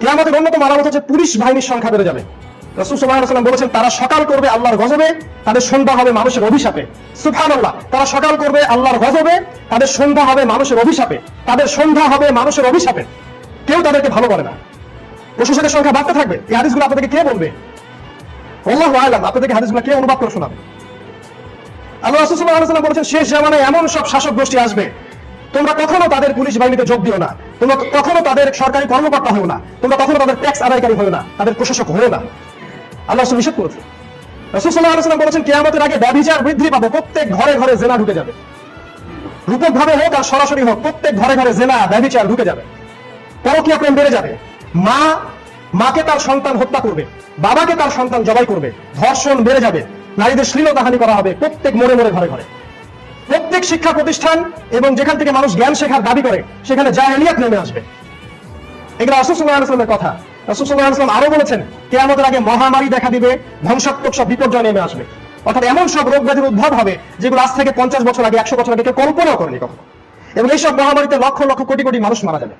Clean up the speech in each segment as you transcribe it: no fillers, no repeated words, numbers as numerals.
কিয়ামতের অন্যতম আলামত হচ্ছে পুলিশ বাহিনীর সংখ্যা বেড়ে যাবে। রাসূল সাল্লাল্লাহু আলাইহি ওয়াসাল্লাম বলেছেন, তারা সকাল করবে আল্লাহর গজবে, তাদের সন্ধ্যা হবে মানুষের অভিশাপে। সুবহানাল্লাহ। তারা সকাল করবে আল্লাহর গজবে, তাদের সন্ধ্যা হবে মানুষের অভিশাপে। তাদের সন্ধ্যা হবে মানুষের অভিশাপে। কেউ তাদেরকে ভালো বলে না। প্রশাসনের সংখ্যা বাড়তে থাকবে। এই হাদিসগুলো আপনাদেরকে কে বলবে? আল্লাহু আ'লাম। আপনাদেরকে হাদিসগুলো কে অনুবাদ করে শোনাবে? আল্লাহ রাসূল সাল্লাল্লাহু আলাইহি ওয়াসাল্লাম বলেছেন, শেষ জামানায় এমন সব শাসক গোষ্ঠী আসবে, তোমরা কখনো তাদের পুলিশ বাহিনীতে যোগ দিও না, তোমরা কখনো তাদের সরকারি কর্মকর্তা হও না, তোমরা কখনো তাদের ট্যাক্স আদায়কারী হও না, তাদের প্রশাসক হও না। আল্লাহ রাসূল নিষেধ করেছেন। রাসূল সাল্লাল্লাহু আলাইহি ওয়াসাল্লাম বলেছেন, কিয়ামতের আগে ব্যভিচার বৃদ্ধি পাবে, প্রত্যেক ঘরে ঘরে জেনা ঢুকে যাবে। রূপক ভাবে হোক আর সরাসরি হোক, প্রত্যেক ঘরে ঘরে জেনা ব্যভিচার ঢুকে যাবে। পরকীয়া প্রেম বেড়ে যাবে। মাকে তার সন্তান হত্যা করবে, বাবাকে তার সন্তান জবাই করবে, ধর্ষণ বেড়ে যাবে, নারীদের শ্লীলতাহানি করা হবে প্রত্যেক মোড়ে মোড়ে ঘরে ঘরে। প্রত্যেক শিক্ষা প্রতিষ্ঠান এবং যেখান থেকে মানুষ জ্ঞান শেখার দাবি করে সেখানে জাহেলিয়াত নেমে আসবে। এগুলো রাসূল সাল্লাল্লাহু আলাইহি ওয়াসাল্লামের কথা। রাসূল সাল্লাল্লাহু আলাইহি ওয়াসাল্লাম আরো বলেছেন, কিয়ামতের আগে মহামারী দেখা দিবে, ধ্বংসাত্মক সব বিপর্যয় নেমে আসবে। অর্থাৎ এমন সব রোগ ব্যাধির উদ্ভব হবে যেগুলো আজ থেকে 50 বছর আগে, 100 বছর আগে কেউ কল্পনাও করেনি কখনো। এবং এইসব মহামারীতে লক্ষ লক্ষ কোটি কোটি মানুষ মারা যাবে।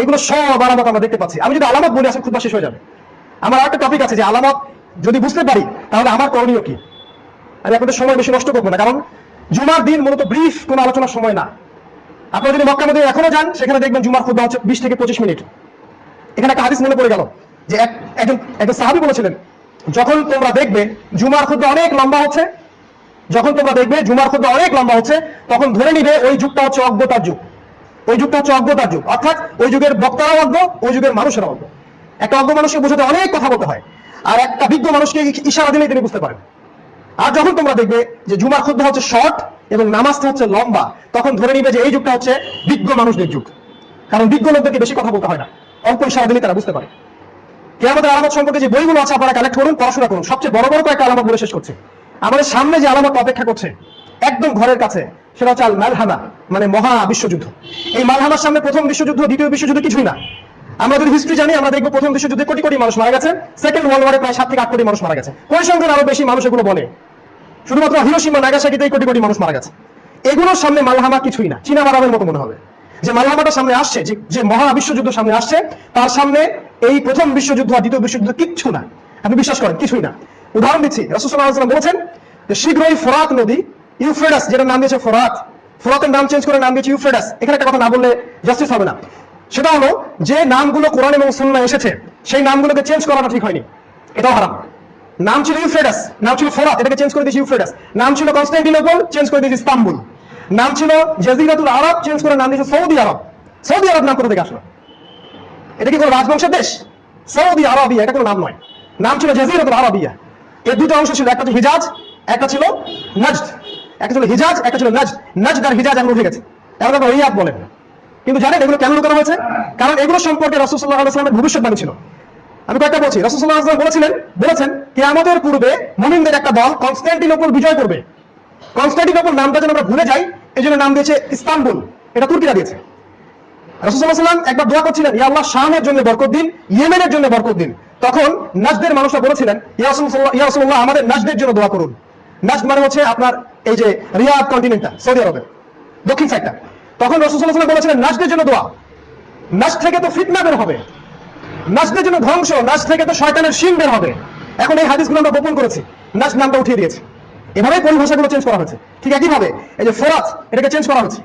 এগুলো সব আলামত আমরা দেখতে পাচ্ছি। আমি যদি আলামত বলি আসলে খুব শেষ হয়ে যাবে। আমার আরেকটা টপিক আছে যে আলামত যদি বুঝতে পারি তাহলে আমার করণীয় কি। আমি আপনাদের সময় বেশি নষ্ট করবো না, কারণ জুমার দিন মূলত ব্রিফ কোনো আলোচনার সময় না। আপনারা যদি মক্কা মদিনা এখনো যান, সেখানে দেখবেন জুমার খুতবা হচ্ছে 20 থেকে 25 মিনিট। এখানে একটা হাদিস মনে পড়ে গেল যে একজন সাহাবী বলেছিলেন, যখন তোমরা দেখবে জুমার খুতবা অনেক লম্বা হচ্ছে, যখন তোমরা দেখবে জুমার খুতবা অনেক লম্বা হচ্ছে, তখন ধরে নিবে ওই যুগটা হচ্ছে অজ্ঞতার যুগ। ওই যুগটা হচ্ছে অজ্ঞতার যুগ, অর্থাৎ ওই যুগের বক্তারাও অজ্ঞ, ওই যুগের মানুষেরা অজ্ঞ। একটা অজ্ঞ মানুষকে বোঝাতে অনেক কথা বলতে হয়, আর একটা বিজ্ঞ মানুষকে ইশারা দিলেই তিনি বুঝতে পারেন। আর যখন তোমরা দেখবে যে জুমার খুতবা হচ্ছে শর্ট এবং নামাজটা হচ্ছে লম্বা, তখন ধরে নিবে যে এই যুগটা হচ্ছে বিজ্ঞ মানুষদের যুগ, কারণ বিজ্ঞ লোকদেরকে বেশি কথা বলতে হয় না, অল্প ইশারা দিলেই তারা বুঝতে পারে। কিয়ামতের আলামত সম্পর্কে যে বইগুলো আছে আপনারা কালেক্ট করুন, পড়াশোনা করুন। সবচেয়ে বড় বড় কয়েকটা আলামত বলে শেষ করছে। আমাদের সামনে যে আলামত অপেক্ষা করছে একদম ঘরের কাছে, সেটা হচ্ছে আল মালহামা, মানে মহা বিশ্বযুদ্ধ। এই মালহামার সামনে প্রথম বিশ্বযুদ্ধ, দ্বিতীয় বিশ্বযুদ্ধ কিছুই না। আমরা যদি হিস্ট্রি জানি, আমরা দেখবো প্রথম বিশ্বযুদ্ধে কোটি কোটি মানুষ মারা গেছে, সেকেন্ড ওয়ার্ল্ড ওয়ারে প্রায় 7 থেকে 8 কোটি মানুষ মারা গেছে। পরিসংখ্যান আরো বেশি মানুষ এগুলো বলে, শুধুমাত্র হিরোশিমা নাগাসাকিতেই কোটি কোটি মানুষ মারা গেছে। এগুলোর সামনে মালহামা কিছুই না, চীনা মারামের মতো মনে হবে। যে মালহামাটা সামনে আসছে, যে মহা বিশ্বযুদ্ধ সামনে আসছে, তার সামনে এই প্রথম বিশ্বযুদ্ধ আর দ্বিতীয় বিশ্বযুদ্ধ কিচ্ছু না। আপনি বিশ্বাস করেন কিছুই না। উদাহরণ দিচ্ছি, রাসূল সাল্লাল্লাহু আলাইহি ওয়াসাল্লাম বলেছেন যে শীঘ্রই ফোরাত নদী, ইউফ্রেটাস, যেটা নাম দিয়েছে ফোরাত, ফোরাতের নাম চেঞ্জ করে নাম দিয়েছে ইউফ্রেটাস। এখানে একটা কথা না বললে জাস্টিস হবে না। সেটা হলো যে নামগুলো কোরআন এবং সুন্নাহয় এসেছে সেই নামগুলোকে চেঞ্জ করাটা ঠিক হয়নি, এটাও হারাম। নাম ছিল ইউফ্রেটাস, নাম ছিল ফোরাত, এটাকে চেঞ্জ করে দিয়েছে ইউফ্রেটাস। নাম ছিল কনস্টান্টিনোপল, চেঞ্জ করে দিয়েছে ইস্তাম্বুল। নাম ছিল জাজিরাতুল আরব, চেঞ্জ করে নাম দিয়েছে সৌদি আরব। সৌদি আরব নাম কোথা থেকে আসলো? এটা কি কোনো রাজবংশের দেশ? সৌদি আরবিয়া এটা কোনো নাম নয়, নাম ছিল জাজিরাতুল আরবিয়া। এর দুটো অংশ ছিল, একটা ছিল হিজাজ, একটা ছিল নাজদ। একটা ছিল হিজাজ, একটা ছিল নাজদ। নাজদ আর হিজাজ এখন উঠে গেছে, এখন আপনারা রিয়াদ বলেন। কিন্তু জানেন এগুলো কেন লুকানো হয়েছে? কারণ এগুলো সম্পর্কে রাসূল সাল্লাল্লাহু আলাইহি ওয়াসাল্লামের ভবিষ্যৎবাণী ছিল। আমি কয়েকটা বলছি। রাসূল সাল্লাল্লাহু আলাইহি ওয়াসাল্লাম বলেছেন কিয়ামতের পূর্বে মুমিনদের একটা দল কনস্টান্টিনোপল বিজয় করবে। কনস্টান্টিনোপল নামটা যেন আমরা ভুলে যাই, এই জন্য নাম দিয়েছে ইস্তাম্বুল, এটা তুর্কিরা দিয়েছে। রাসূল সাল্লাল্লাহু আলাইহি ওয়াসাল্লাম একবার দোয়া করছিলেন, ইয়া আল্লাহ শামের জন্য বরকত দিন, ইয়েমেনের জন্য বরকত দিন। তখন নাজদের মানুষরা বলেছিলেন, ইয়া রাসূলুল্লাহ আমাদের নাজদের জন্য দোয়া করুন। নাজদ মানে হচ্ছে আপনার এই যে রিয়াদ কন্টিনেন্টটা, সৌদি আরবের দক্ষিণ সাইডটা। তখন রাসূল সাল্লাল্লাহু আলাইহি ওয়াসাল্লাম বলেছিলেন নাজদের জন্য দোয়া। নাজদ থেকে তো ফিতনা বের হবে, নাজদের জন্য ধ্বংস, নাজদ থেকে তো শয়তানের শিং বের হবে। এখন এই হাদিসগুলো আমরা গোপন করেছি, নাজদ নামটা উঠিয়ে দিয়েছি। এভাবেই পরিভাষাগুলো চেঞ্জ করা হয়েছে। ঠিক একইভাবে এই যে ফোরাত, এটাকে চেঞ্জ করা হয়েছে,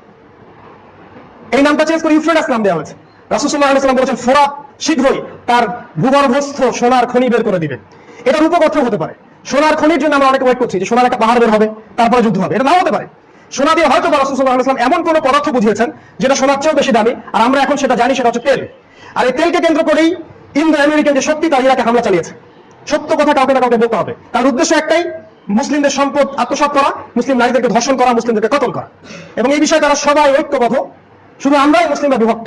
এই নামটা চেঞ্জ করে ইউফ্রেটাস নাম দেওয়া হয়েছে। রাসূল সাল্লাল্লাহু আলাইহি ওয়াসাল্লাম বলেছেন ফোরাত শীঘ্রই তার ভূগর্ভস্থ সোনার খনি বের করে দিবে। এটা রূপক অর্থ হতে পারে। সোনার খনির জন্য আমরা অনেকে ওয়েট করছি যে সোনার একটা পাহাড় বের হবে, তারপরে যুদ্ধ হবে, এটা নাও হতে পারে। সোনা দিয়ে হয়তো রাসূল সাল্লাল্লাহু আলাইহি ওয়াসাল্লাম এমন কোন পদার্থ বুঝিয়েছেন যেটা সোনার চেয়েও বেশি দামি, আর আমরা এখন সেটা জানি, সেটা হচ্ছে তেল। আর এই তেলকে কেন্দ্র করেই ইন্দো আমেরিকান যে শক্তি তার ইরাকে হামলা চালিয়েছে। সত্য কথা কাউকে না কাউকে বলতে হবে। তার উদ্দেশ্য একটাই, মুসলিমদের সম্পদ আত্মসাৎ করা, মুসলিম নারীদেরকে ধর্ষণ করা, মুসলিমদেরকে কতল করা। এবং এই বিষয়ে তারা সবাই ঐক্যবদ্ধ, শুধু আমরাই মুসলিমরা বিভক্ত।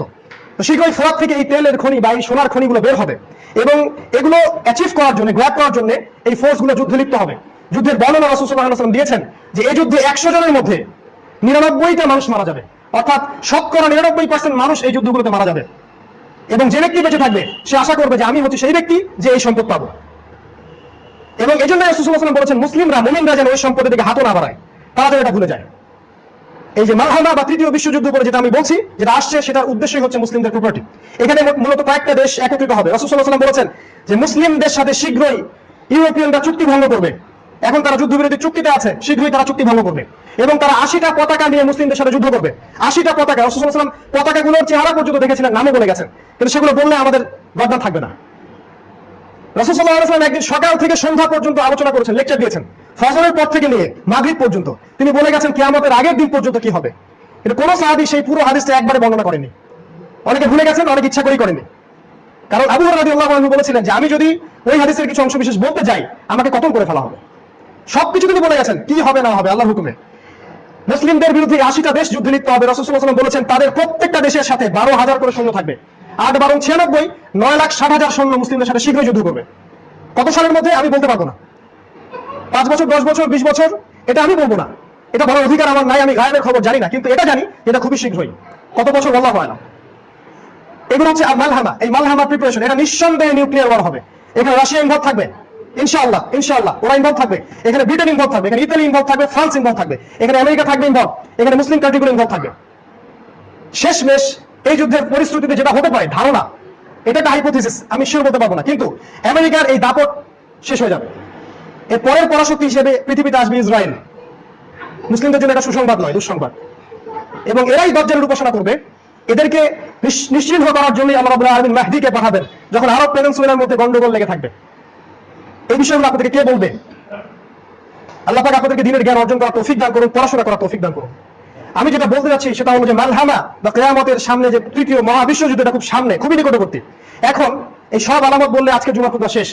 তো শীঘ্রই ফোরাত থেকে এই তেলের খনি বা এই সোনার খনিগুলো বের হবে, এবং এগুলো অ্যাচিভ করার জন্য, গ্র্যাব করার জন্য এই ফোর্সগুলো যুদ্ধে লিপ্ত হবে। যুদ্ধের বর্ণনা রাসূল সাল্লাল্লাহু আলাইহি ওয়াসাল্লাম দিয়েছেন যে এই যুদ্ধে 100 জনের মধ্যে 99টা মানুষ মারা যাবে, অর্থাৎ শতকরা 99% মানুষ এই যুদ্ধগুলোতে মারা যাবে। এবং যে ব্যক্তি বেঁচে থাকবে সে আশা করবে যে আমি হচ্ছে সেই ব্যক্তি যে এই সম্পদ পাবো। এবং এই জন্য রাসূল সাল্লাল্লাহু আলাইহি ওয়াসাল্লাম বলেছেন মুসলিমরা, মুমিনরা যেন ওই সম্পদের দিকে হাতও না বাড়ায়, তারা যেন এটা ভুলে যায়। এই যে মালহামা বা তৃতীয় বিশ্বযুদ্ধ বলে যেটা আমি বলছি, যেটা আসছে, সেটার উদ্দেশ্যই হচ্ছে মুসলিমদের প্রপার্টি। এখানে মূলত কয়েকটা দেশ একত্রিত হবে। রাসূল সাল্লাল্লাহু আলাইহি ওয়াসাল্লাম বলেছেন যে মুসলিমদের সাথে শীঘ্রই ইউরোপিয়ানরা চুক্তি ভঙ্গ করবে। এখন তারা যুদ্ধবিরতি চুক্তিতে আছে, শীঘ্রই তারা চুক্তি ভঙ্গ করবে এবং তারা 80টা পতাকা নিয়ে মুসলিমদের সাথে যুদ্ধ করবে। 80টা পতাকা। রাসূল সাল্লাল্লাহু আলাইহি ওয়াসাল্লাম পতাকাগুলোর চেহারা পর্যন্ত দেখেছিলেন, নামও বলে গেছেন, কিন্তু সেগুলো বললে আমাদের বদনাম থাকবে না। রাসূল সাল্লাল্লাহু আলাইহি ওয়াসাল্লাম একদিন সকাল থেকে সন্ধ্যা পর্যন্ত আলোচনা করেছেন, লেকচার দিয়েছেন, ফজরের পর থেকে নিয়ে মাগরিব পর্যন্ত। তিনি বলে গেছেন কিয়ামতের আগের দিন পর্যন্ত কি হবে। কিন্তু কোন সাহাবী সেই পুরো হাদিসটা একবারে বর্ণনা করেনি। অনেকে ভুলে গেছেন, অনেকে ইচ্ছা করেই করেনি। কারণ আবু হুরায়রা রাদিয়াল্লাহু আনহু বলেছিলেন যে আমি যদি ওই হাদিসের কিছু অংশ বিশেষ বলতে যাই, আমাকে কতল করে ফেলা হবে। সবকিছু তিনি বলে গেছেন, কি হবে না হবে আল্লাহর হুকুমে। মুসলিমদের বিরুদ্ধে 80টা দেশ যুদ্ধে লিপ্ত হবে। রাসূল সাল্লাল্লাহু আলাইহি ওয়াসাল্লাম বলেছেন তাদের প্রত্যেকটা দেশের সাথে 12,000 করে সৈন্য থাকবে। 8 12 96, 9,60,000 সৈন্য মুসলিমদের সাথে শীঘ্রই যুদ্ধ করবে। কত সালের মধ্যে আমি বলতে পারবো না। 5 বছর, 10 বছর, 20 বছর, এটা আমি বলবো না। এটা বলার অধিকার আমার নাই, আমি গায়েবের খবর জানি না, কিন্তু এটা জানি এটা খুবই শীঘ্রই। কত বছর আল্লাহু আ'লাম। এগুলো হচ্ছে মালহামা। এই মালহামা প্রিপারেশন, এটা নিঃসন্দেহে নিউক্লিয়ার ওয়ার হবে। এখানে রাশিয়া ইনভলভ থাকবে ইনশাআল্লাহ, ইনশাআল্লাহ ওরা ইনভলভ থাকবে। এখানে ব্রিটেন ইনভলভ থাকবে, এখানে ইতালি ইনভলভ থাকবে, ফ্রান্স ইনভলভ থাকবে, এখানে আমেরিকা থাকবে ইনভলভ, এখানে মুসলিম কান্ট্রিগুলো ইনভলভ থাকবে। শেষমেশ এই যুদ্ধের পরিস্থিতিতে যেটা হতে পারে ধারণা, এটা একটা হাইপোথিসিস, আমি শিওর বলতে পারবো না, কিন্তু আমেরিকার এই দাপট শেষ হয়ে যাবে। এর পরের পরাশক্তি হিসেবে পৃথিবীতে আসবে ইসরায়েল। মুসলিমদের জন্য এটা সুসংবাদ নয়, দুঃসংবাদ। এবং এরাই দজ্জালের উপাসনা করবে। এদেরকে নিশ্চিহ্ন করার জন্য আল্লাহ রাব্বুল আলামিন মাহদীকে পাঠাবেন, যখন আরব পেনিনসুলার মধ্যে গন্ডগোল লেগে থাকবে। এই বিষয়গুলো আপনাদেরকে কে বলবে? আল্লাহ পাক আপনাদেরকে দ্বীনের জ্ঞান অর্জন করার তৌফিক দান করুন, পড়াশোনা করার তৌফিক দান করুন। আমি যেটা বলতে যাচ্ছি সেটা হলো যে মালহামা বা কিয়ামতের সামনে যে তৃতীয় মহাবিশ্বযুদ্ধটা খুব সামনে, খুবই নিকটবর্তী। এখন এই সব আলামত বললে আজকে জুমা খুতবা শেষ।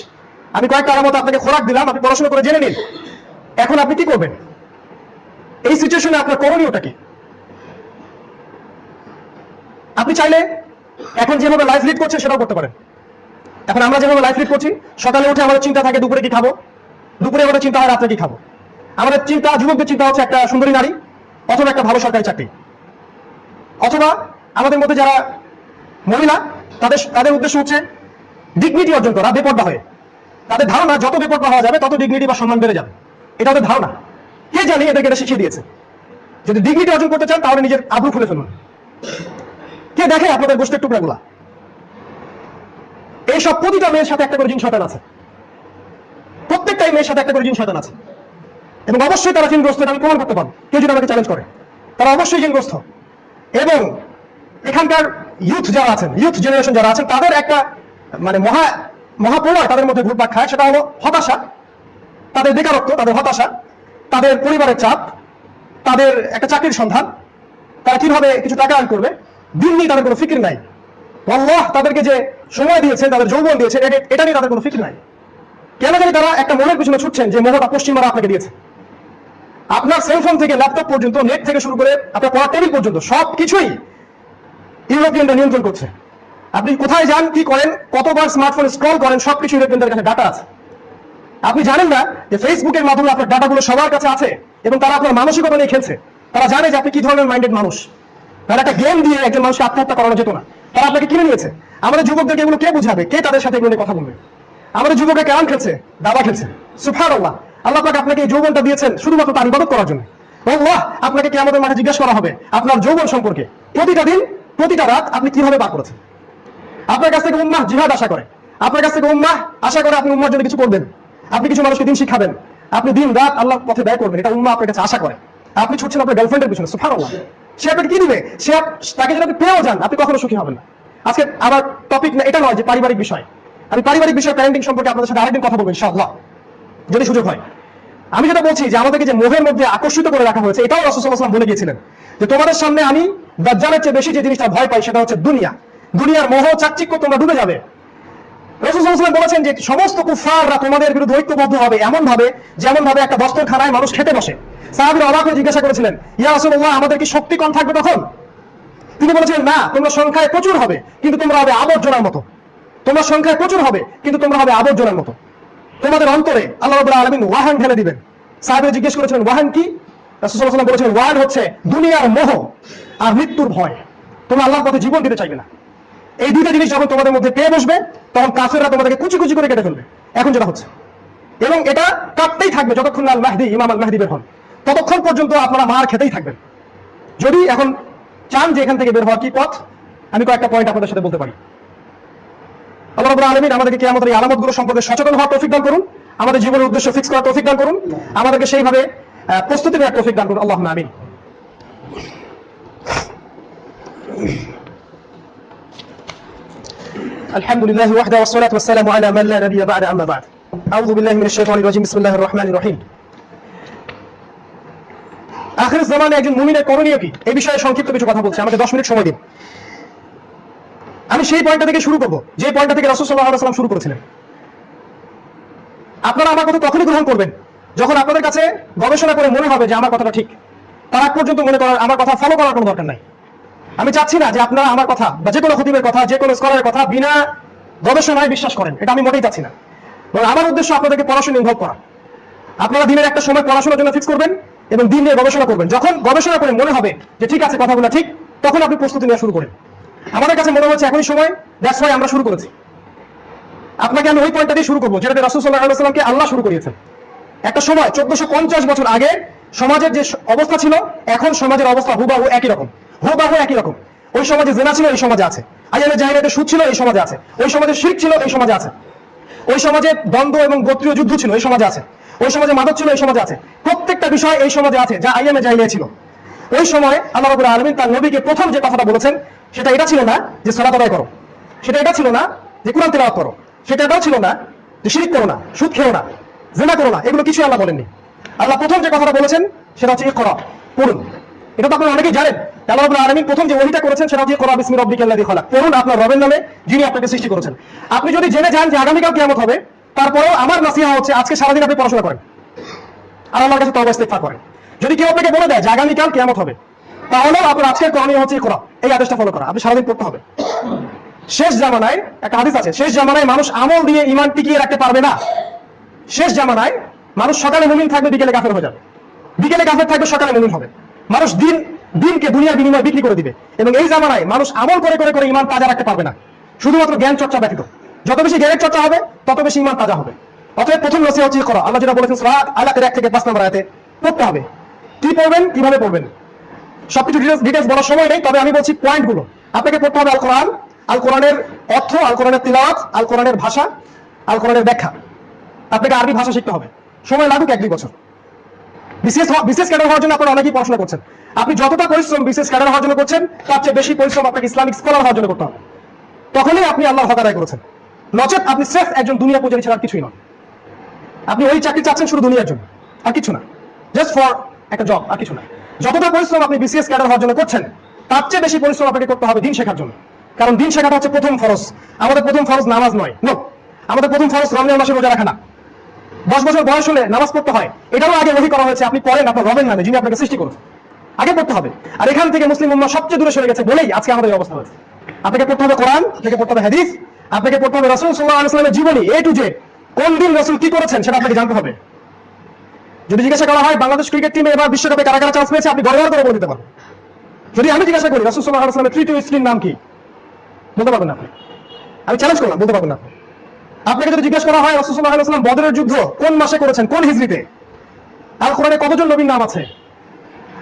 আমি কয়েকটা আলামত আপনাকে খোরাক দিলাম, আপনি পড়াশোনা করে জেনে নিন। এখন আপনি কি করবেন? এই সিচুয়েশনে আপনার করণীয়টা কি? আপনি চাইলে এখন যেভাবে লাইফ লিড করছেন সেটাও করতে পারেন। এখন আমরা যেভাবে লাইফ লিড করছি, সকালে উঠে আমাদের চিন্তা থাকে দুপুরে কি খাবো, দুপুরে আমাদের চিন্তা হয় রাত্রে কি খাবো। আমাদের চিন্তা, যুবকদের চিন্তা হচ্ছে একটা সুন্দরী নারী অথবা একটা ভালো সরকারি চাকরি, অথবা আমাদের মধ্যে যারা মহিলা তাদের উদ্দেশ্য হচ্ছে ডিগনিটি অর্জন করা বেপর্দা হয়ে। তাদের ধারণা যত বেপর্দা হওয়া যাবে তত ডিগনিটি বা সম্মান বেড়ে যাবে, এটা ওদের ধারণা। কে জানি এদেরকে এটা শিখিয়ে দিয়েছে। যদি ডিগনিটি অর্জন করতে চান তাহলে নিজের আবরু খুলে ফেলুন। কে দেখে আপনাদের গোষ্ঠীর টুকরাগুলা? এইসব প্রতিটা মেয়ের সাথে একটা করে জিন শয়তান আছে, প্রত্যেকটাই মেয়ের সাথে একটা করে জিন শয়তান আছে। এবং অবশ্যই তারা জিনগ্রস্ত, এটা আমি প্রমাণ করতে পারবো। কেউ যদি আমাকে চ্যালেঞ্জ করে, তারা অবশ্যই জিনগ্রস্ত। এবং এখানকার ইউথ যারা আছেন, ইউথ জেনারেশন যারা আছেন, তাদের একটা মানে মহাপ্রলয় তাদের মধ্যে ঘুরপাক খায়। সেটা হলো হতাশা, তাদের বেকারত্ব, তাদের হতাশা, তাদের পরিবারের চাপ, তাদের একটা চাকরির সন্ধান, তারা কিভাবে কিছু টাকা আর্ন করবে, দিন নিয়ে তাদের কোনো ফিকির নাই। আল্লাহ তাদেরকে যে সময় দিয়েছে, তাদের যৌবন দিয়েছে, এটা নিয়ে তাদের কোনো ফিকির নাই। কেন জানি তারা একটা মনের পিছনে ছুটছেন যে মোহটা পশ্চিমারা আপনাকে দিয়েছে। আপনার সেলফোন থেকে ল্যাপটপ পর্যন্ত, নেট থেকে শুরু করে আপনার পড়ার টেবিল পর্যন্ত সবকিছুই ইউরোপিয়ানরা নিয়ন্ত্রণ করছে। আপনি কোথায় যান, কি করেন, কতবার স্মার্টফোন স্ক্রল করেন, সবকিছু ইউরোপিয়ানদের কাছে ডাটা আছে। আপনি জানেন না যে ফেসবুকের মাধ্যমে আপনার ডাটাগুলো সবার কাছে আছে এবং তারা আপনার মানসিকতা নিয়ে খেলছে। তারা জানে যে আপনি কি ধরনের মাইন্ডেড মানুষ। তারা একটা গেম দিয়ে একজন মানুষকে আত্মহত্যা করানো যেত না, তারা আপনাকে কিনে নিয়েছে। আমাদের যুবকদেরকে এগুলো কে বুঝাবে? কে তাদের সাথে এগুলো নিয়ে কথা বলবে? আমাদের যুবকরা কেমন খেলছে? দাবা খেলছে। সুবহানাল্লাহ। আল্লাহ পাক আপনাকে এই যৌবনটা দিয়েছেন শুধুমাত্র তার ইবাদত করার জন্য। আল্লাহ আপনাকে কিয়ামতের মাঠে জিজ্ঞাসা করা হবে আপনার যৌবন সম্পর্কে। প্রতিটা দিন, প্রতিটা রাত আপনি কিভাবে পার করেছেন। আপনার কাছ থেকে উম্মাহ জিহাদ আশা করে, আপনার কাছ থেকে উম্মাহ আশা করে আপনি উম্মার জন্য কিছু করবেন, আপনি কিছু মানুষকে দিন শিখাবেন, আপনি দিন রাত আল্লাহর পথে ব্যয় করবেন, এটা উম্মাহ আপনার কাছে আশা করে। আপনি ছুটছেন আপনার গার্লফ্রেন্ডের পিছনে। সুবহানাল্লাহ। সে আপনাকে কি দিবে? তাকে যদি আপনি পেয়েও যান, আপনি কখনো সুখী হবেন না। আজকে আমার টপিক না, এটা নয় যে পারিবারিক বিষয়। আমি পারিবারিক বিষয়, প্যারেন্টিং সম্পর্কে আপনাদের সাথে আরেকদিন কথা বলবো ইনশাআল্লাহ, যদি সুযোগ হয়। আমি যেটা বলছি যে আমাদেরকে যে মোহের মধ্যে আকর্ষিত করে রাখা হয়েছে, এটাও রাসূল সাল্লাল্লাহু আলাইহি ওয়াসাল্লাম বলে গিয়েছিলেন যে তোমাদের সামনে আমি দাজ্জালের চেয়ে বেশি যে জিনিসটা ভয় পাই সেটা হচ্ছে দুনিয়া। দুনিয়ার মোহ চাকচিক্য তোমরা ডুবে যাবে। রাসূল সাল্লাল্লাহু আলাইহি ওয়াসাল্লাম বলেছেন যে সমস্ত কুফাররা তোমাদের বিরুদ্ধে ঐক্যবদ্ধ হবে এমন ভাবে যেমন ভাবে একটা দস্তরখানায় মানুষ খেতে বসে। সাহাবীরা অবাক হয়ে জিজ্ঞাসা করেছিলেন, ইয়া রাসূলুল্লাহ, আমাদের কি শক্তি কম থাকবে তখন? তিনি বলেছিলেন, না, তোমরা সংখ্যায় প্রচুর হবে কিন্তু তোমরা হবে আবর্জনার মতো। তোমরা সংখ্যায় প্রচুর হবে কিন্তু তোমরা হবে আবর্জনার মতো। তোমাদের অন্তরে আল্লাহ রাব্বুল আলামিন ওয়াহান ঢেলে দিবেন। সাহাবীরা জিজ্ঞেস করেছিলেন, ওয়াহান কি? রাসূল সাল্লাল্লাহু আলাইহি ওয়াসাল্লাম বলেছিলেন, ওয়াহান হচ্ছে দুনিয়ার মোহ আর মৃত্যুর ভয়। তোমরা আল্লাহর পথে জীবন দিতে চাইবে না। এই দুইটা জিনিস যখন তোমাদের মধ্যে পেয়ে বসবে, তখন কাফেররা তোমাদেরকে কুচি কুচি করে কেটে ফেলবে, এখন যেটা হচ্ছে। এবং এটা কাটতেই থাকবে যতক্ষণ আল মাহদি, ইমাম আল মাহদি বের হন, ততক্ষণ পর্যন্ত আপনারা মার খেতেই থাকবেন। যদি এখন চান যে এখান থেকে বের হওয়ার কি পথ, আমি কয়েকটা পয়েন্ট আপনাদের সাথে বলতে পারি। আল্লাহ রাব্বুল আলামিন আমাদেরকে কিয়ামতের এই আলামতগুলো সম্পর্কে সচেতন হওয়ার তৌফিক দান করুন, আমাদের জীবনের উদ্দেশ্য ফিক্স করার তৌফিক দান করুন, আমাদেরকে সেইভাবে প্রস্তুতি নেওয়ার তৌফিক দান করুন। আল্লাহুম্মা আমিন। আলহামদুলিল্লাহি ওয়াহদাহু ওয়াসসালাতু ওয়াসসালামু আলা মান লা নাবিয়্যা বা'দা, আম্মা বা'দ। আউযু বিল্লাহি মিনাশ শাইতানির রাজীম। বিসমিল্লাহির রহমানির রহিম। আখির জামানে একজন মুমিনের করণীয় কি, এই বিষয়ে সংক্ষিপ্ত কিছু কথা বলছি। আমাকে 10 মিনিট সময় দিন। আমি সেই পয়েন্টটা থেকে শুরু করব যে পয়েন্টটা থেকে রাসূল সাল্লাল্লাহু আলাইহি ওয়াসাল্লাম শুরু করেছিলেন। আপনারা আমার কথা তখনই গ্রহণ করবেন যখন আপনাদের কাছে গবেষণা করে মনে হবে যে আমার কথাটা ঠিক। তার আগ পর্যন্ত মনে করার, আমার কথা ফলো করার কোনো দরকার নাই। আমি চাচ্ছি না যে আপনারা আমার কথা বা যে কোনো খতিবের কথা, যে কোনো স্কলারের কথা বিনা গবেষণায় বিশ্বাস করেন, এটা আমি মোটেই চাচ্ছি না। আমার উদ্দেশ্য আপনাদেরকে পড়াশোনা ইনভলভ করা। আপনারা দিনের একটা সময় পড়াশোনার জন্য ফিক্স করবেন এবং দিন নিয়ে গবেষণা করবেন। যখন গবেষণা করে মনে হবে যে ঠিক আছে, কথাগুলো ঠিক, তখন আপনি প্রস্তুতি নেওয়া শুরু করেন। আমাদের কাছে মনে হচ্ছে এখনই সময়, দ্যাটস ওয়াই আমরা শুরু করেছি। আপনাকে আমি ওই পয়েন্টটা দিয়ে শুরু করবো যেটাতে রাসূল সাল্লাল্লাহু আলাইহি ওয়াসাল্লামকে আল্লাহ শুরু করিয়েছেন। একটা সময় 1450 বছর আগে সমাজের যে অবস্থা ছিল, এখন সমাজের অবস্থা হুবাহু একই রকম, হুবাহু একই রকম। ওই সমাজে জেনা ছিল, এই সমাজে আছে। আইয়ামে জাহিলিয়াতে সুদ ছিল, এই সমাজে আছে। ওই সমাজে শিরক ছিল, এই সমাজে আছে। ওই সমাজে দ্বন্দ্ব এবং গোত্রীয় যুদ্ধ ছিল, এই সমাজে আছে। ওই সমাজে মাদক ছিল, এই সমাজে আছে। প্রত্যেকটা বিষয় এই সমাজে আছে যা আইয়ামে জাহিলিয়া ছিল। ওই সময় আল্লাহ রাব্বুল আলামিন তার নবীকে প্রথম যে কথাটা বলেছেন সেটা এটা ছিল না যে সালাত আদায় করো, সেটা এটা ছিল না যে কুরআন তিলাওয়াত করো, সেটা এটাও ছিল না যে শিরক করো না, সুদ খেও না, জিনা করো না, এগুলো কিছু আল্লাহ বলেননি। আল্লাহ প্রথম যে কথাটা বলেছেন সেটা হচ্ছে ইকরা, পড়ুন। এটা তো আপনারা অনেকেই জানেন। আল্লাহ রাব্বুল আলামিন প্রথম যে ওহীটা করেছেন সেটা হচ্ছে ইকরা বিসমি রাব্বিকাল্লাযী খালাক, পড়ুন আপনার রবের নামে যিনি আপনাকে সৃষ্টি করেছেন। আপনি যদি জেনে যান যে আগামীকাল কিয়ামত হবে, তারপরেও আমার নসিহা হচ্ছে আজকে সারাদিন আপনি পড়াশোনা করেন আর আল্লাহর কাছে তওবা ইস্তিগফার করেন। যদি কেউ আপনাকে বলে দেয় যে আগামীকাল কিয়ামত হবে, তাহলে আপনার আজকের করণীয় হচ্ছে ইকরা, এই আদেশটা ফলো করা। আপনি সারাদিন পড়তে হবে। শেষ জামানায় একটা হাদিস আছে, শেষ জামানায় মানুষ আমল দিয়ে ঈমান টিকিয়ে রাখতে পারবে না। শেষ জামানায় মানুষ সকালে মুমিন থাকবে, বিকেলে কাফের হয়ে যাবে, বিকেলে কাফের থাকবে, সকালে মুমিন হবে। মানুষ দিনকে দুনিয়ার বিনিময়ে বিক্রি করে দিবে। এবং এই জামানায় মানুষ আমল করে করে করে ঈমান তাজা রাখতে পারবে না, শুধুমাত্র জ্ঞান চর্চা ব্যতীত। যত বেশি জ্ঞানের চর্চা হবে তত বেশি ঈমান তাজা হবে। অতএব প্রথম নসিহত হচ্ছে ইকরা। আল্লাহ যেটা বলেছেন সূরা আলাকের 1 থেকে 5 নম্বর আয়াতে পড়তে হবে। কি পড়বেন, কিভাবে পড়বেন, সবকিছু ডিটেইলস বলার সময় নেই, তবে আমি বলছি পয়েন্টগুলো। আপনাকে পড়তে হবে আল কোরআন, আল কোরআনের অর্থ, আল কোরআনের তিলাওয়াত, আল কোরআনের ভাষা, আল কোরআনের ব্যাখ্যা। আপনাকে আরবি ভাষা শিখতে হবে, সময় লাগুক 1-2 বছর। বিশেষ ক্যাডার হওয়ার জন্য আপনারা অনেকেই পড়াশোনা করছেন। আপনি যতটা পরিশ্রম বিশেষ ক্যাডার হওয়ার জন্য করছেন, তার চেয়ে বেশি পরিশ্রম আপনাকে ইসলামিক স্কলার হওয়ার জন্য করতে হবে। তখনই আপনি আল্লাহর হক আদায় করেছেন। নচেত আপনি স্রেফ একজন দুনিয়া পূজারী ছাড়া আর কিছুই নন। আপনি ওই চাকরি চাচ্ছেন শুধু দুনিয়ার জন্য, আর কিছু না, জাস্ট ফর একটা জব, আর কিছু না। যতটা পরিশ্রম আপনি বিসিএস ক্যাডার হওয়ার জন্য করছেন, তার চেয়ে বেশি পরিশ্রম আপনাকে করতে হবে দিন শেখার জন্য। কারণ দিন শেখাটা হচ্ছে প্রথম ফরজ। আমাদের প্রথম ফরজ নামাজ নয়, নো। আমাদের প্রথম ফরজ রমজান মাসে রোজা রাখা না। 10 বছর বয়স হলে নামাজ পড়তে হয়, এটারও আগে ওহী করা হয়েছে। আপনি পড়েন আপনার রবের নামে যিনি আপনাকে সৃষ্টি করেছেন, আগে পড়তে হবে। আর এখান থেকে মুসলিম উম্মাহ সবচেয়ে দূরে সরে গেছে বলেই আজকে আমাদের এই অবস্থা হয়েছে। আপনাকে পড়তে হবে কোরআন, আপনাকে পড়তে হবে হাদিস, আপনাকে পড়তে হবে রাসূল সাল্লাল্লাহু আলাইহি ওয়াসাল্লামের জীবনী এ টু জেড। কোন দিন রাসূল কি করেছেন সেটা আপনাকে জানতে হবে। যদি জিজ্ঞাসা করা হয় বাংলাদেশ ক্রিকেট টিমে এবার বিশ্বকাপে কারা কারা চান্স পেয়েছে, আপনি গর্ব করে বলে দিতে পারবেন। যদি আমি জিজ্ঞাসা করি রাসূল সাল্লাল্লাহু আলাইহি ওয়াসাল্লামের তৃতীয় স্ত্রীর নাম কি, বলতে পারবেন না আপনি। আমি চ্যালেঞ্জ করলাম, বলতে পারবেন না আপনি। আপনাকে যদি জিজ্ঞাসা করা হয় রাসূল সাল্লাল্লাহু আলাইহি ওয়াসাল্লাম বদরের যুদ্ধ কোন মাসে করেছেন, কোন হিজরিতে, আল কোরআনে কতজন নবীর নাম আছে,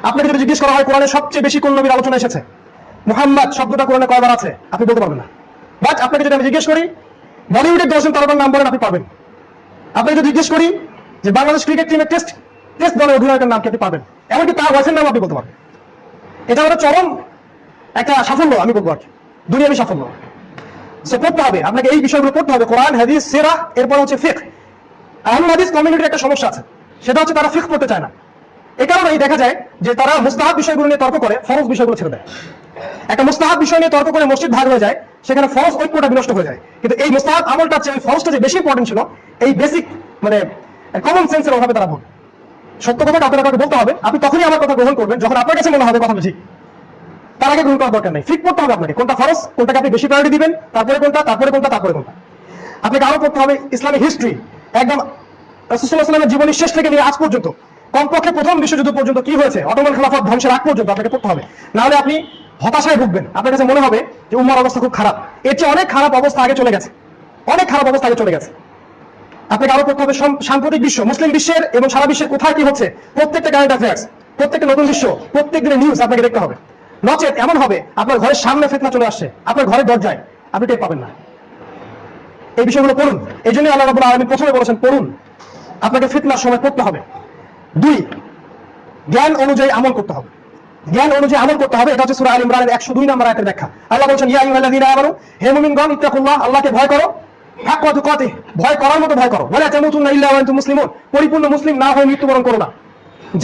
আপনাকে যদি জিজ্ঞেস করা হয় কোরআনে সবচেয়ে বেশি কোন নবীর আলোচনা এসেছে, মুহাম্মদ শব্দটা কোরআনে কয়বার আছে, আপনি বলতে পারবেন না। বাট আপনাকে যদি আমি জিজ্ঞেস করি বলিউডের 10 জন তারকার নাম বলেন, আপনি পারবেন। আপনাকে যদি জিজ্ঞেস করি যে বাংলাদেশ ক্রিকেট টিমের টেস্ট দলের অধিনায়কের নাম কি, আপনি পারবেন। এমনকি তার ওয়াইফের নাম আপনি বলতে পারবেন। এটা হলো চরম একটা সাফল্য, আমি বলবো আর কি, দুনিয়াবী সাফল্য। সো পড়তে হবে আপনাকে, এই বিষয়গুলো পড়তে হবে, কোরআন, হাদিস, সিরাহ, এরপর হচ্ছে ফিকহ। আহলে হাদিস কমিউনিটির একটা সমস্যা আছে, সেটা হচ্ছে তারা ফিকহ পড়তে চায় না। এই কারণেই দেখা যায় যে তারা মুস্তাহাব বিষয়গুলো নিয়ে তর্ক করে, ফরজ বিষয়গুলো ছেড়ে দেয়। একটা মুস্তাহাব বিষয় নিয়ে তর্ক করে মসজিদ ভাগ হয়ে যায়, সেখানে ফরজ ঐক্যটা বিনষ্ট হয়ে যায়। কিন্তু এই মুস্তাহাব আমলটা চেয়ে ফরজটা যে বেশি ইম্পর্টেন্ট ছিল, এই বেসিক মানে কমন সেন্সের অভাবে তারা ভুল। সত্য কথাটা আপনাকে বলতে হবে। আপনি তখনই আমার কথা গ্রহণ করবেন যখন আপনার কাছে মনে হবে কথাটা ঠিক। তার আগে গ্রহণ করার দরকার নেই। ফিক করতে হবে আপনাকে, কোনটা ফরজ, কোনটাকে আপনি বেশি প্রায়োরিটি দিবেন, তারপরে কোনটা, তারপরে কোনটা, তারপরে কোনটা। আপনাকে আরো পড়তে হবে ইসলামিক হিস্ট্রি, একদম রাসূল সাল্লাল্লাহু আলাইহি ওয়াসাল্লামের জীবনী শেষ থেকে নিয়ে আজ পর্যন্ত, কমপক্ষে প্রথম বিশ্বযুদ্ধ পর্যন্ত কি হয়েছে, অটোমান খেলাফত ধ্বংসের আগ পর্যন্ত আপনাকে পড়তে হবে। নাহলে আপনি হতাশায় ভুগবেন, আপনার কাছে মনে হবে যে উম্মার অবস্থা খুব খারাপ। এর চেয়ে অনেক খারাপ অবস্থা আগে চলে গেছে, অনেক খারাপ অবস্থা আগে চলে গেছে। আপনাকে আরো পড়তে হবে সাম্প্রতিক বিশ্ব, মুসলিম বিশ্বের এবং সারা বিশ্বের কোথায় কি হচ্ছে প্রত্যেকটা কারেন্ট অ্যাফেয়ার্স, প্রত্যেকটা নতুন দৃশ্য, প্রত্যেক দিনের নিউজ আপনাকে দেখতে হবে। নচেত এমন হবে আপনার ঘরের সামনে ফিতনা চলে আসছে, আপনার ঘরের দরজায়, আপনি টের পাবেন না। এই বিষয়গুলো পড়ুন। এই জন্য আল্লাহ রাব্বুল আলামিন প্রথমে বলেছেন পড়ুন, আপনাকে ফিতনার সময় পড়তে হবে। 2, জ্ঞান অনুযায়ী আমল করতে হবে। জ্ঞান অনুযায়ী আমল করতে হবে। এটা হচ্ছে সূরা আল ইমরানের 102 নম্বর আয়াতের ব্যাখ্যা। আল্লাহ বলেছেন ইয়া আইয়ুহাল্লাযীনা আমানু, হে মুমিনগণ, ইত্তাকুল্লাহ, আল্লাহকে ভয় করো, হাক্কা তুকাতিহ, ভয় করার মতো ভয় করো, ওয়ালা তামুতুন্না ইল্লা ওয়া আনতুম মুসলিমুন, পরিপূর্ণ মুসলিম না হয়ে মৃত্যুবরণ করো না।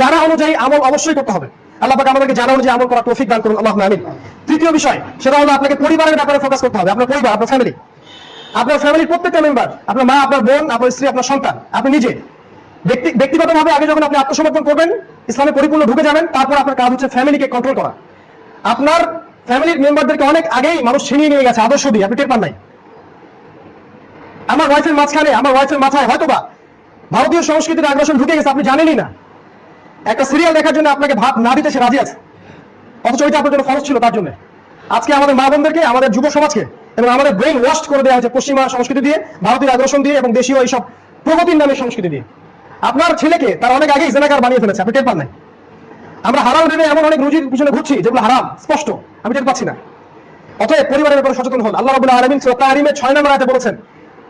জানা অনুযায়ী আমল অবশ্যই করতে হবে। আল্লাহ পাক আমাদেরকে জানা অনুযায়ী আমল করার তৌফিক দান করুন, আল্লাহুম্মা আমিন। তৃতীয় বিষয়, সেটা হলো আপনাকে পরিবারের ব্যাপারে ফোকাস করতে হবে। আপনার পরিবার, আপনার ফ্যামিলি, আপনার ফ্যামিলির প্রত্যেকটা মেম্বার, আপনার মা, আপনার বোন, আপনার স্ত্রী, আপনার সন্তান, আপনি নিজে ব্যক্তিগতভাবে আগে যখন আপনি আত্মসমর্পণ করবেন, ইসলামে পরিপূর্ণ ঢুকে যাবেন, তারপর আপনার কাজ হচ্ছে ফ্যামিলিকে কন্ট্রোল করা। আপনার ফ্যামিলির মেম্বারদেরকে অনেক আগেই মানুষ ছিনিয়ে নিয়ে গেছে আদর্শ দিয়ে, আপনি টের পান নাই। আমার ওয়াইফের মাঝখানে, আমার ওয়াইফের মাথায় হয়তোবা ভারতীয় সংস্কৃতির আগ্রাসন ঢুকে গেছে, আপনি জানেনই না। একটা সিরিয়াল দেখার জন্য আপনাকে ভাত না দিতে সে রাজি আছে, অথচ ওইটা আপনার জন্য ফরজ ছিল তার জন্য। আজকে আমাদের মা বোনদেরকে, আমাদের যুব সমাজকে এবং আমাদের ব্রেন ওয়াশ করে দেওয়া হয়েছে পশ্চিমা সংস্কৃতি দিয়ে, ভারতীয় আগ্রাসন দিয়ে এবং দেশীয় এইসব প্রগতির নামে সংস্কৃতি দিয়ে। আপনার ছেলেকে তার অনেক আগেই জেনাকার বানিয়ে ফেলেছে, আপনি টের পান নাই। আমরা হারাম ভেবে এমন অনেক রুজির পিছনে ঘুরছি যেগুলো হারাম, স্পষ্ট, আমি টের পাচ্ছি না। অতএব পরিবারের ব্যাপারে সচেতন হন। আল্লাহ রাব্বুল আলামিন সূরা তাহরিমের 6 নম্বর আয়াতে বলেছেন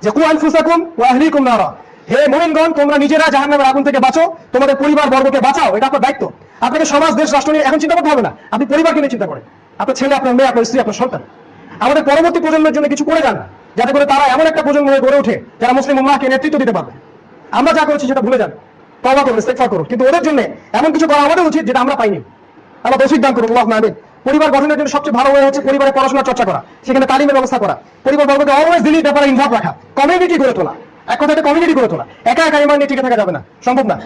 যে কু আনফুসাকুম ওয়া আহলিকুম নারা, হে মুমিনগণ, তোমরা নিজেরা জাহান্নামের আগুন থেকে বাঁচো, তোমাদের পরিবার বর্গকে বাঁচাও, এটা আপনার দায়িত্ব। আপনাকে সমাজ, দেশ, রাষ্ট্র নিয়ে এখন চিন্তা করতে হবে না, আপনি পরিবারকে নিয়ে চিন্তা করেন। আপনার ছেলে, আপনার মেয়ে, আপনার স্ত্রী, আপনার সন্তান। আমাদের পরবর্তী প্রজন্মের জন্য কিছু করে যান, যাতে করে তারা এমন একটা প্রজন্ম হয়ে গড়ে ওঠে যারা মুসলিম উম্মাহকে নেতৃত্ব দিতে পারবে। আমরা যা করেছি সেটা ভুলে যান, তওবা করুন, ইস্তেগফার করুন, কিন্তু ওদের জন্য এমন কিছু করা আমাদের উচিত যেটা আমরা পাইনি। আল্লাহ তৌফিক দান করুন, আল্লাহুম্মা আমিন। পরিবার গঠনের জন্য সবচেয়ে ভালো ওয়ে হচ্ছে পরিবারে পড়াশোনার চর্চা করা, সেখানে তালিমের ব্যবস্থা করা, পরিবার বর্গকে অলওয়েজ দিনের ব্যাপারে ইনভলভ রাখা, কমিউনিটি গড়ে তোলা। এক কথাতে কমিউনিটি গড়ে তোলা। একা একা ইমান নিয়ে টিকে থাকা যাবে না, সম্ভব না।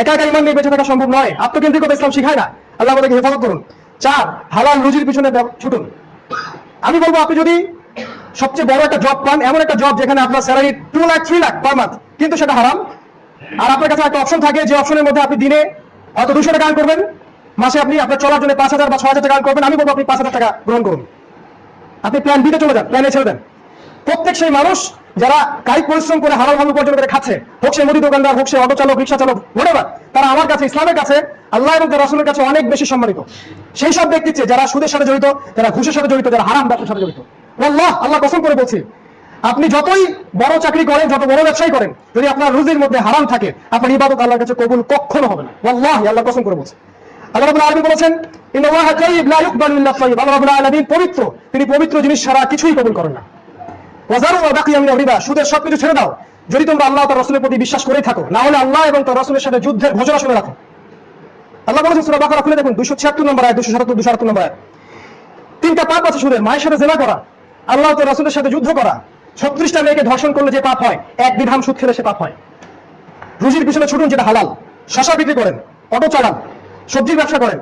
একা একা ইমান নিয়ে বেঁচে থাকা সম্ভব নয়, আত্মকেন্দ্রিকতা ইসলাম শিখায় না। আল্লাহ আমাদেরকে হেফাজত করুন। 4, হালাল রুজির পিছনে ছুটুন। আমি বলবো আপনি যদি সবচেয়ে বড় একটা জব পান, এমন একটা জব যেখানে আপনার salary 2 lakh 3 lakh per month, কিন্তু সেটা হারাম, আর আপনার কাছে একটা অপশন থাকে যে অপশনের মধ্যে আপনি দিনে হয়তো 200 টাকা আর্ন করবেন, মাসে আপনি আপনার চলার জন্য 5000 বা 6000 টাকা আর্ন করবেন, আমি বলবো আপনি 5000 টাকা গ্রহণ করুন। আপনি প্ল্যান বিতে চলে যান, প্ল্যানে ছেড়ে দেন। প্রত্যেক সেই মানুষ যারা কায়িক পরিশ্রম করে হালাল ভাবে উপার্জন করে খাচ্ছে, হোক সে মুদি দোকানদার, হোক সে অটো চালক, রিক্সা চালক, whatever, তারা আমার কাছে, ইসলামের কাছে, আল্লাহ এবং তার রাসূলের কাছে অনেক বেশি সম্মানিত সেই সব ব্যক্তির চেয়ে যারা সুদের সাথে জড়িত, যারা ঘুষের সাথে জড়িত, যারা হারাম ব্যবসার সাথে জড়িত। আল্লাহ কসম করে বলছি, আপনি যতই বড় চাকরি করেন, যত বড় ব্যবসায়ী করেন, যদি আপনার রুজির মধ্যে হারাম থাকে, আপনার ইবাদত আল্লাহর কাছে কবুল কখনো হবে না। ওয়াল্লাহি, আল্লাহ কসম করে বলছে। আল্লাহ রাব্বুল আলামিন বলেছেন ইন্নাল্লাহা তাইয়্যিব লা ইকবালু ইল্লা তাইয়্যিব, আল্লাহ রাব্বুল আলামিন পবিত্র, তিনি পবিত্র জিনিস ছাড়া কিছুই কবুল করেন না। ওয়াজারু ওয়া বাকিয়া মিনার রিবা, সুদের সবকিছু ছেড়ে দাও যদি তোমরা আল্লাহ তার রাসূলের প্রতি বিশ্বাস করেই থাকো, না হলে আল্লাহ এবং তার রাসূলের সাথে যুদ্ধের ঘোষণা শুনে রাখো। আল্লাহ বলেছেন সূরা বাকারা খুলে দেখুন 276 নম্বর আয়াত, 277 278 নম্বর আয়াত। 3টা পাপ আছে সুদের: মায়ের সাথে জিনা করা, আল্লাহ তার রাসূলের সাথে যুদ্ধ করা, 36টা মেয়েকে ধর্ষণ করলে যে পাপ হয়, 1 দিরহাম সুদ খেলে সে পাপ হয়। রুজির পিছনে ছুটুন যেটা হালাল। শশা বিক্রি করেন, অটো চালান, সবজির ব্যবসা করেন,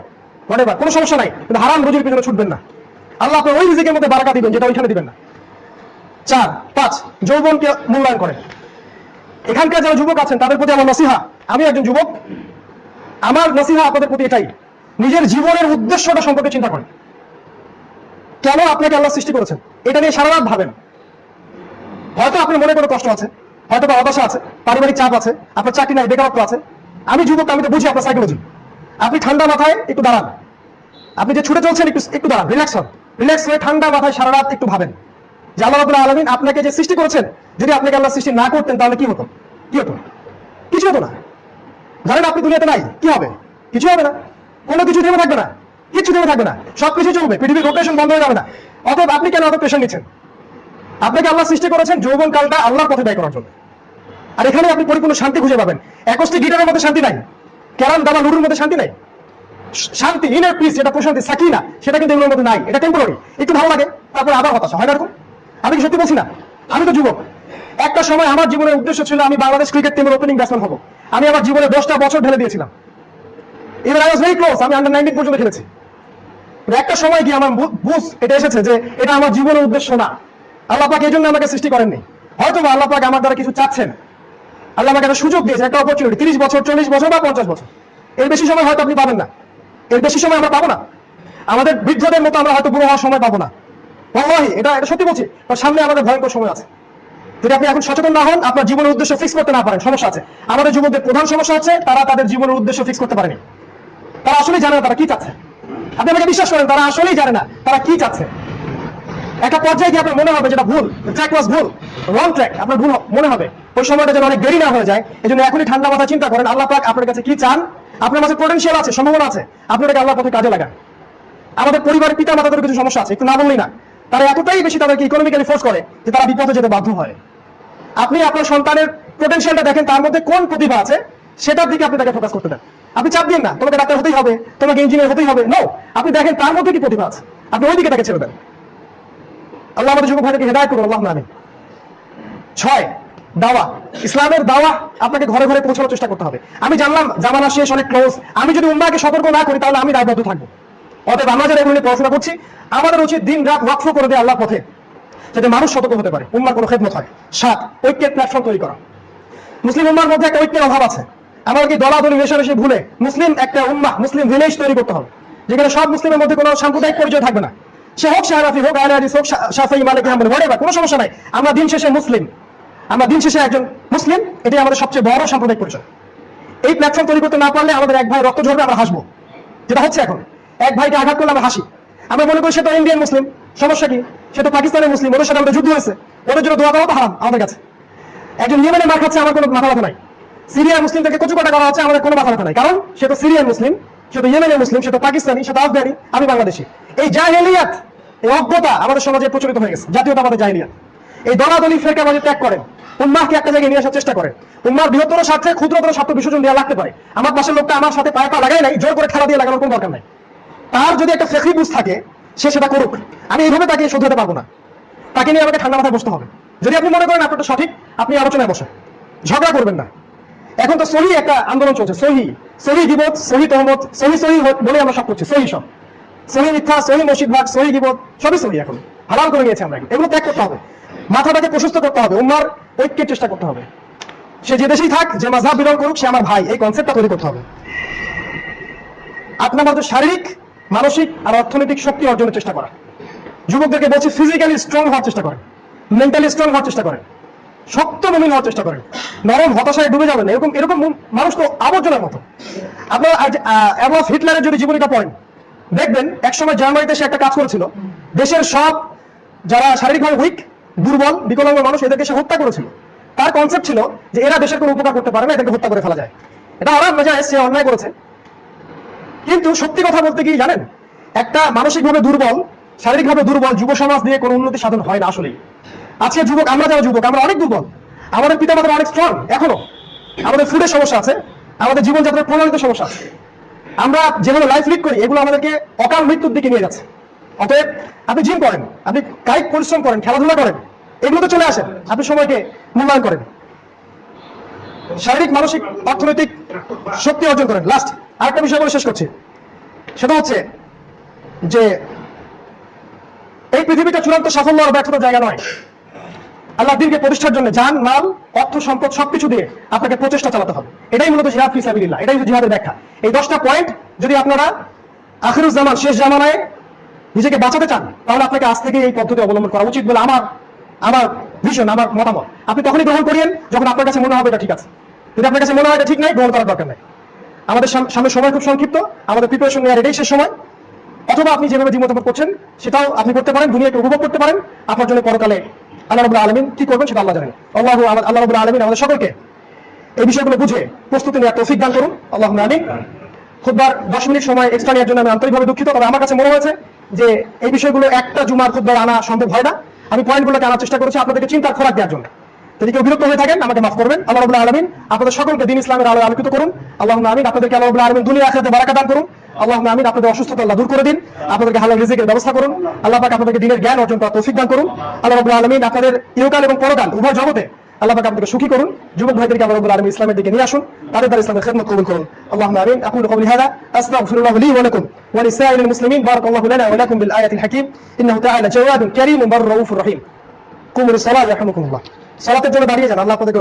whatever, কোনো সমস্যা নাই, কিন্তু হারাম রুজির পিছনে ছুটবেন না। আল্লাহ আপনার ওই রিজিকের মধ্যে বারাকা দিবেন যেটা ওইখানে দিবেন না। 4, 5, যৌবনকে মূল্যায়ন করেন। এখানকার যারা যুবক আছেন তাদের প্রতি আমার নসিহা, আমি একজন যুবক, আমার নসিহা আপনাদের প্রতি এটাই, নিজের জীবনের উদ্দেশ্যটা সম্পর্কে চিন্তা করেন। কেন আপনাকে আল্লাহ সৃষ্টি করেছেন, এটা নিয়ে সারা রাত ভাবেন। হয়তো আপনার মনে কোনো কষ্ট আছে, হয়তো বা হতাশা আছে, পারিবারিক চাপ আছে, আপনার চাকরি নাই, বেকারত্ব আছে। আমি যুবক, আমি তো বুঝি আপনার সাইকোলজি। আপনি ঠান্ডা মাথায় একটু দাঁড়ান, আপনি যে ছুটে চলছেন একটু দাঁড়ান, রিল্যাক্স হন, রিল্যাক্স হয়ে ঠান্ডা মাথায় সারা রাত একটু ভাবেন যে আল্লাহ রাব্বুল আলামিন আপনাকে যে সৃষ্টি করেছেন, যদি আপনাকে আল্লাহ সৃষ্টি না করতেন তাহলে কি হতো? কি হতো? কিছু হতো না। ধরেন আপনি দুনিয়াতে নাই, কি হবে? কিছু হবে না, কোনো কিছু থেমে থাকবে না, কিছু থেমে থাকবে না, সবকিছু চলবে, পৃথিবীর রোটেশন বন্ধ হয়ে যাবে না। অতএব আপনি কেন এত প্রেশার নিচ্ছেন? আপনাকে আল্লাহ সৃষ্টি করেছেন যৌবন কালটা আল্লাহর পথে ব্যয় করার জন্য, আর এখানে আপনি পরিপূর্ণ শান্তি খুঁজে পাবেন। একষ্টি গিটারের মধ্যে শান্তি নাই, ক্যারাম দাবা লুডুর মধ্যে শান্তি নাই। শান্তি, ইনার পিস, যেটা প্রশান্তি, সাকিনা, সেটা কিন্তু এগুলোর মধ্যে নাই। এটা টেম্পোরারি, একটু ভালো লাগে, তারপর আবার হতাশা হয় না। এরকম আমি কি সত্যি বলছি না? আমি তো যুবক, একটা সময় আমার জীবনের উদ্দেশ্য ছিল আমি বাংলাদেশ ক্রিকেট টিমের ওপেনিং ব্যাটসম্যান হবো। আমি আমার জীবনে 10টা বছর ঢেলে দিয়েছিলাম। এবার আই ওয়াজ ভেরি ক্লোজ, আমি আন্ডার 19 পর্যন্ত খেলেছি। একটা সময় গিয়ে আমার বুঝ এটা এসেছে যে এটা আমার জীবনের উদ্দেশ্য না। আল্লাহ পাক এই জন্য আমাকে সৃষ্টি করেননি। হয়তো বা আল্লাহ পাক আমার দ্বারা কিছু চাচ্ছেন, আল্লাহ আমাকে একটা সুযোগ দিয়েছে, একটা অপরচুনিটি। 30 বছর, 40 বছর বা 50 বছর, এর বেশি সময় হয়তো আপনি পাবেন না, এর বেশি সময় আমরা পাবো না। আমাদের বৃদ্ধদের মতো আমরা হয়তো বুড়ো হওয়ার সময় পাবো না। ওয়াল্লাহি, এটা সত্যি বলছি। সামনে আমাদের ভয়ঙ্কর সময় আছে। যদি আপনি এখন সচেতন না হন, আপনার জীবনের উদ্দেশ্য ফিক্স করতে না পারেন, সমস্যা আছে। আমাদের যুবকদের প্রধান সমস্যা হচ্ছে তারা তাদের জীবনের উদ্দেশ্য ফিক্স করতে পারেনি। তারা আসলেই জানে না তারা কি চাচ্ছে। আপনি আমাকে বিশ্বাস করেন, তারা আসলেই জানে না তারা কি চাচ্ছে। একটা পর্যায়ে গিয়ে আপনার মনে হবে যেটা ভুল, ট্র্যাক ওয়াজ ভুল, রং ট্র্যাক, আপনার ভুল মনে হবে। ওই সময়টা যেন অনেক দেরি না হয়ে যায়, এই জন্য এখনই ঠান্ডা মাথা চিন্তা করেন আল্লাহ পাক আপনার কাছে কি চান। আপনার মাঝে পোটেনশিয়াল আছে, সম্ভাবনা আছে, আপনাকে আল্লাহর পথে কাজে লাগান। আমাদের পরিবারের পিতা মাতাদের কিছু সমস্যা আছে, একটু না বললেই না। তারা এতটাই বেশি তাদেরকে ইকোনমিক্যালি ফোর্স করে যে তারা বিপদে যেতে বাধ্য হয়। আপনি আপনার সন্তানের পোটেনশিয়ালটা দেখেন, তার মধ্যে কোন প্রতিভা আছে সেটার দিকে আপনি তাকে ফোকাস করতে দেন। আপনি চাপ দিন না তোমাকে ডাক্তার হতেই হবে, তোমাকে ইঞ্জিনিয়ার হতেই হবে, নো। আপনি দেখেন তার মধ্যে কি প্রতিভা আছে, আপনি ওই দিকে তাকে ছেড়ে দেন। আল্লাহ আমাদের যুবক ভাইকে হেদায়েত করুন, আল্লাহ আমিন। 6, দাওয়া। ইসলামের দাওয়া আপনাকে ঘরে ঘরে পৌঁছানোর চেষ্টা করতে হবে। আমি জানলাম জামানা শেষ, অনেক ক্লোজ, আমি যদি উম্মাহকে সতর্ক না করি তাহলে আমি দায়বদ্ধ থাকবো। অতএব আমরা যারা এগুলো পড়াশোনা করছি, আমাদের উচিত দিন রাত ওয়াকফ করে দেয় আল্লাহর পথে, যাতে মানুষ সতর্ক হতে পারে, উম্মার কোনো খেদমত হয়। 7, ঐক্যের প্ল্যাটফর্ম তৈরি করা। মুসলিম উম্মার মধ্যে একটা ঐক্যের অভাব আছে। আমাদেরকে দলাদলি মেশামেশি ভুলে মুসলিম একটা উম্মাহ, মুসলিম ভিলেজ তৈরি করতে হবে, যেখানে সব মুসলিমের মধ্যে কোনো সাম্প্রদায়িক পরিচয় থাকবে না। সে হোক শাহরাফি, হোক আহলে হাদিস, হোক শাফিঈ, মালিকি, হাম্বলি, হোয়াটএভার, কোনো সমস্যা নাই। আমরা দিন শেষে মুসলিম, আমরা দিন শেষে একজন মুসলিম, এটাই আমাদের সবচেয়ে বড় সাম্প্রদায়িক পরিচয়। এই প্ল্যাটফর্ম তৈরি করতে না পারলে আমাদের এক ভাই রক্ত ঝরবে, আমরা হাসবো, যেটা হচ্ছে এখন। এক ভাইকে আঘাত করলে আমরা হাসি, আমরা মনে করি সে তো ইন্ডিয়ান মুসলিম, সমস্যা কি, সে তো পাকিস্তানের মুসলিম, ওদের সাথে আমাদের যুদ্ধ হয়েছে, ওদের জন্য দোয়া করা তো হারাম আমাদের কাছে। একজন ইয়েমেনে মার খাচ্ছে, আমার কোনো মাথা ব্যথা নাই। সিরিয়ার মুসলিমদেরকে কচুকাটা করা হচ্ছে, আমাদের কোনো মাথা ব্যথা নাই, কারণ সে তো সিরিয়ান মুসলিম, সে তো ইয়েমেনের মুসলিম, সে তো পাকিস্তানি, সে তো আফগানি, আমি বাংলাদেশি। এই জাহেলিয়াত, এই অজ্ঞতা আমাদের সমাজে প্রচলিত হয়ে গেছে, জাতীয়তাবাদের জাহেলিয়াত। এই দলাদলি ফেরকা আমাদের ত্যাগ করেন, উম্মাহকে একটা জায়গায় নিয়ে আসার চেষ্টা করেন। উম্মাহর বৃহত্তর স্বার্থে ক্ষুদ্রতর স্বার্থ বিসর্জন দেওয়া লাগতে পারে। আমার পাশের লোকটা আমার সাথে পায়ে পা লাগাই নাই, জোর করে খেলা দিয়ে লাগানোর কোনো দরকার নাই। তার যদি একটা ফিকহি বুঝ থাকে, সে সেটা করুক। আমি এইভাবে তাকে শোধরাতে পারবো না, তাকে নিয়ে আমাকে ঠান্ডা মাথায় বসতে হবে। যদি আপনি মনে করেন আপনারটা সঠিক, আপনি আলোচনায় বসেন, ঝগড়া করবেন না। এখন তো সহি একটা আন্দোলন চলছে, সহি সহি গিবত, সহি তহমত, সহি সহি বলে আমরা সব করছি, সহি সব, সহি মিথ্যা, সহি মসজিদ ভাগ, সহি গিবত, সবই সহি এখন হালাল করে নিয়েছে আমরা। এগুলো ত্যাগ করতে হবে, মাথাটাকে প্রশস্ত করতে হবে, উম্মার ঐক্যের চেষ্টা করতে হবে। সে যে দেশেই থাক, যে মাযহাব বিলং করুক, সে আমার ভাই, এই কনসেপ্টটা তৈরি করতে হবে। 8 নম্বর, শারীরিক, মানসিক আর অর্থনৈতিক শক্তি অর্জনের চেষ্টা করা। যুবকদেরকে বলছি ফিজিক্যালি স্ট্রং হওয়ার চেষ্টা করেন, মেন্টালি স্ট্রং হওয়ার চেষ্টা করেন, শক্ত মুমিন হওয়ার চেষ্টা করেন। নরম হতাশায় ডুবে যাবেন, এরকম এরকম মানুষ তো আবর্জনার মতো। আপনার অ্যাডলফ হিটলারের যদি জীবনীটা পড়েন, দেখবেন একসময় জার্মানিতে সে একটা কাজ করেছিল, দেশের সব যারা শারীরিকভাবে উইক, দুর্বল, বিকলাঙ্গ মানুষ, এদেরকে সে হত্যা করেছিল। তার কনসেপ্ট ছিল যে এরা দেশের কোনো উপকার করতে পারে না, এদেরকে হত্যা করে ফেলা যায়। এটা আরাম মজা, সে অন্যায় করেছে। কিন্তু সত্যি কথা বলতে কি জানেন, একটা মানসিকভাবে দুর্বল, শারীরিকভাবে দুর্বল যুব সমাজ দিয়ে কোনো উন্নতি সাধন হয় না আসলেই। আজকে যুবক, আমরা যারা যুবক, আমরা অনেক দুর্বল, আমাদের পিতামাতারা অনেক স্ট্রং, এখনো আমাদের ফুডের সমস্যা আছে, আমাদের জীবনযাত্রার প্রণালীতে সমস্যা আছে, আমরা যেভাবে লাইফ লিড করি এগুলো আমাদেরকে অকাল মৃত্যুর দিকে নিয়ে যাচ্ছে। অতএব আপনি জিম করেন, আপনি কায়িক পরিশ্রম করেন, খেলাধুলা করেন, এগুলোতে চলে আসেন, আপনি সময়কে মূল্যায়ন করেন, শারীরিক, মানসিক, অর্থনৈতিক শক্তি অর্জন করেন। লাস্ট আরেকটা বিষয় বলে শেষ করছি, সেটা হচ্ছে যে এই পৃথিবীটা চূড়ান্ত সাফল্য আর ব্যর্থতার জায়গা নয়। আল্লাহ দ্বীনকে প্রতিষ্ঠার জন্য জান, মাল, অর্থ, সম্পদ সবকিছু দিয়ে আপনাকে প্রচেষ্টা চালাতে হবে। এটাই মূলত জিহাদ ফি সাবিলিল্লাহ, এটাই জিহাদের ব্যাখ্যা। এই 10টা পয়েন্ট যদি আপনারা আখিরুজ জামান, শেষ জামানায় নিজেকে বাঁচাতে চান, তাহলে আপনাকে আজ থেকে এই পদ্ধতি অবলম্বন করা উচিত বলে আমার ভিশন, আমার মতামত। আপনি তখনই গ্রহণ করিয়েন যখন আপনার কাছে মনে হবে এটা ঠিক আছে। যদি আপনার কাছে মনে হয় এটা ঠিক নাই, গ্রহণ করার দরকার নাই। আমাদের সামনে সময় খুব সংক্ষিপ্ত, আমাদের প্রিপারেশন নেওয়ার এটাই শেষ সময়। অথবা আপনি যেভাবে জীবনযাপন করছেন সেটাও আপনি করতে পারেন, দুনিয়াকে উপভোগ করতে পারেন। আপনার জন্য পরকালে আল্লাহ রাব্বুল আলামিন কি করবেন সেটা আল্লাহ জানেন। আল্লাহ রাব্বুল আলামিন আমাদের সকলকে এই বিষয়গুলো বুঝে প্রস্তুতি নেওয়ার তৌফিক দান করুন, আল্লাহুম্মা আমিন। খুতবার 10 মিনিট সময় এক্সট্রা নেওয়ার জন্য আমি আন্তরিকভাবে দুঃখিত, তবে আমার কাছে মনে হয়েছে যে এই বিষয়গুলো একটা জুমার খুতবার আনা সম্ভব হয় না। আমি পয়েন্টগুলোকে আনার চেষ্টা করেছি আপনাদেরকে চিন্তার খোরাক দেওয়ার জন্য। যদি কেউ বিরক্ত হয়ে থাকেন আমাকে মাফ করবেন। আল্লাহ রাব্বুল আলামিন আপনাদের সকলকে দ্বীন ইসলামের আলোয় আলোকিত করুন, আল্লাহুম্মা আমিন। আপনাদেরকে আল্লাহ রাব্বুল আলামিন দুনিয়া আখিরাতে বারাকা দান করুন, আল্লাহুম্মা আমিন। আপনাদের অসুস্থতা আল্লাহ দূর করে দিন, আপনাদেরকে হালাল রিজিকের ব্যবস্থা করুন, আল্লাহ পাক আপনাদেরকে দ্বীনের জ্ঞান অর্জন করার তৌফিক দান করুন। আল্লাহ রাব্বুল আলামিন আপনাদের ইহকাল এবং পরকাল উভয় জগতে আল্লাহ পাক আপনাদেরকে সুখী করুন। যুবক ভাইদেরকে আল্লাহ রাব্বুল আলামিন ইসলামের দিকে নিয়ে আসুন, তাদের দ্বারা ইসলামের খিদমত কবুল করুন, আল্লাহুম্মা আমিন। আকুলু কওলি হাযা আস্তাগফিরুল্লাহ লি ওয়া লাকুম ওয়া লিসাইরিল মুসলিমিন। বারাকাল্লাহু লানা ওয়া লাকুম বিল আয়াতিল হাকীম। ইন্নাহু তাআলা জাওয়াদুন কারীমুন বাররউফুর রহিম। কুমু লিস-সালাতি ইয়ারহামুকুমুল্লাহ। সালাতের জন্য দাঁড়িয়ে যান, আল্লাহ আপনাদেরকে